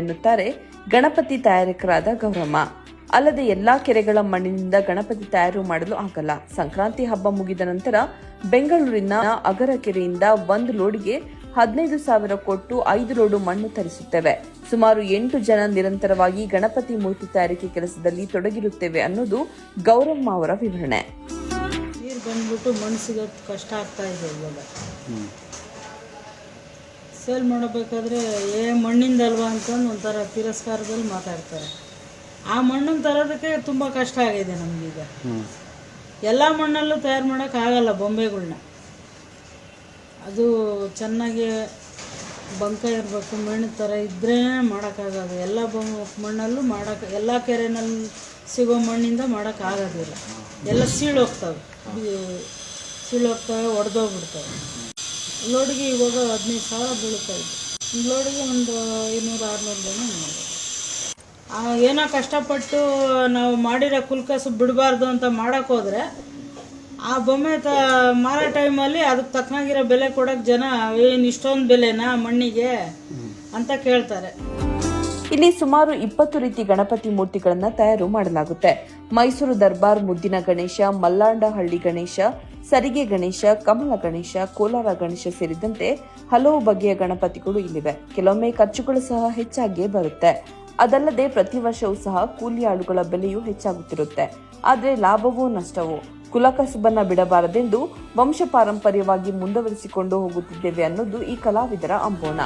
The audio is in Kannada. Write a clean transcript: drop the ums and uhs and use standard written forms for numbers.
ಎನ್ನುತ್ತಾರೆ ಗಣಪತಿ ತಯಾರಕರಾದ ಗೌರಮ್ಮ. ಅಲ್ಲದೆ ಎಲ್ಲಾ ಕೆರೆಗಳ ಮಣ್ಣಿನಿಂದ ಗಣಪತಿ ತಯಾರು ಮಾಡಲು ಆಗಲ್ಲ. ಸಂಕ್ರಾಂತಿ ಹಬ್ಬ ಮುಗಿದ ನಂತರ ಬೆಂಗಳೂರಿನ ಅಗರ ಕೆರೆಯಿಂದ 1 ಲೋಡ್ಗೆ 15,000 ಕೊಟ್ಟು 5 ಲೋಡು ಮಣ್ಣು ತರಿಸುತ್ತೇವೆ. ಸುಮಾರು 8 ಜನ ನಿರಂತರವಾಗಿ ಗಣಪತಿ ಮೂರ್ತಿ ತಯಾರಿಕೆ ಕೆಲಸದಲ್ಲಿ ತೊಡಗಿರುತ್ತೇವೆ ಅನ್ನೋದು ಗೌರಮ್ಮ ಅವರ ವಿವರಣೆ. ನೀರು ಬಂದ್ಬಿಟ್ಟು ಮಣ್ಣು ಸಿಗೋದು ಕಷ್ಟ ಆಗ್ತಾ ಇದೆ. ಇವಾಗ ಸೇಲ್ ಮಾಡಬೇಕಾದ್ರೆ ಮಣ್ಣಿಂದಲ್ವಾ ಅಂತಂದು ಒಂಥರ ತಿರಸ್ಕಾರದಲ್ಲಿ ಮಾತಾಡ್ತಾರೆ. ಆ ಮಣ್ಣನ್ನು ತರೋದಕ್ಕೆ ತುಂಬ ಕಷ್ಟ ಆಗಿದೆ ನಮಗೀಗ. ಎಲ್ಲ ಮಣ್ಣಲ್ಲೂ ತಯಾರು ಮಾಡೋಕ್ಕಾಗಲ್ಲ ಬೊಂಬೆಗಳ್ನ. ಅದು ಚೆನ್ನಾಗಿ ಬಂಕ ಇರಬೇಕು, ಮಣ್ಣು ಥರ ಇದ್ರೇ ಮಾಡೋಕ್ಕಾಗೋದು. ಎಲ್ಲ ಮಣ್ಣಲ್ಲೂ ಎಲ್ಲ ಕೆರೆನಲ್ಲಿ ಸಿಗೋ ಮಣ್ಣಿಂದ ಮಾಡೋಕ್ಕಾಗೋದಿಲ್ಲ. ಎಲ್ಲ ಸೀಳೋಗ್ತವೆ, ಒಡೆದೋಗ್ಬಿಡ್ತವೆ. ಲೋಡಿಗೆ ಇವಾಗ 15,000 ಬೀಳ್ತಾ ಇದೆ. ಒಂದು ಲೋಡಿಗೆ ಒಂದು 500-600 ಜನ ಮಾಡೋದು. ಏನೋ ಕಷ್ಟಪಟ್ಟು ನಾವು ಮಾಡಿರೋ ಕುಲ್ಕಸು ಬಿಡಬಾರ್ದು ಅಂತ ಮಾಡೋಕ್ಕೋದ್ರೆ ಆ ಬೊಮ್ಮೆ ಮಾರೋ ಟೈಮಲ್ಲಿ ಅದಕ್ಕೆ ತಕ್ಕನಾಗಿರೋ ಬೆಲೆ ಕೊಡೋಕ್ಕೆ ಜನ ಏನು ಇಷ್ಟೊಂದು ಬೆಲೆನಾ ಮಣ್ಣಿಗೆ ಅಂತ ಕೇಳ್ತಾರೆ. ಇಲ್ಲಿ ಸುಮಾರು 20 ರೀತಿ ಗಣಪತಿ ಮೂರ್ತಿಗಳನ್ನು ತಯಾರು ಮಾಡಲಾಗುತ್ತೆ. ಮೈಸೂರು ದರ್ಬಾರ್ ಮುದ್ದಿನ ಗಣೇಶ, ಮಲ್ಲಾಂಡಹಳ್ಳಿ ಗಣೇಶ, ಸರಿಗೆ ಗಣೇಶ, ಕಮಲ ಗಣೇಶ, ಕೋಲಾರ ಗಣೇಶ ಸೇರಿದಂತೆ ಹಲವು ಬಗೆಯ ಗಣಪತಿಗಳು ಇಲ್ಲಿವೆ. ಕೆಲವೊಮ್ಮೆ ಖರ್ಚುಗಳು ಸಹ ಹೆಚ್ಚಾಗಿಯೇ ಬರುತ್ತೆ. ಅದಲ್ಲದೆ ಪ್ರತಿ ವರ್ಷವೂ ಸಹ ಕೂಲಿ ಆಳುಗಳ ಬೆಲೆಯೂ ಹೆಚ್ಚಾಗುತ್ತಿರುತ್ತೆ. ಆದರೆ ಲಾಭವೋ ನಷ್ಟವೋ ಕುಲಕಸುಬನ್ನ ಬಿಡಬಾರದೆಂದು ವಂಶ ಪಾರಂಪರ್ಯವಾಗಿ ಮುಂದುವರಿಸಿಕೊಂಡು ಹೋಗುತ್ತಿದ್ದೇವೆ ಅನ್ನೋದು ಈ ಕಲಾವಿದರ ಅಂಬೋಣ.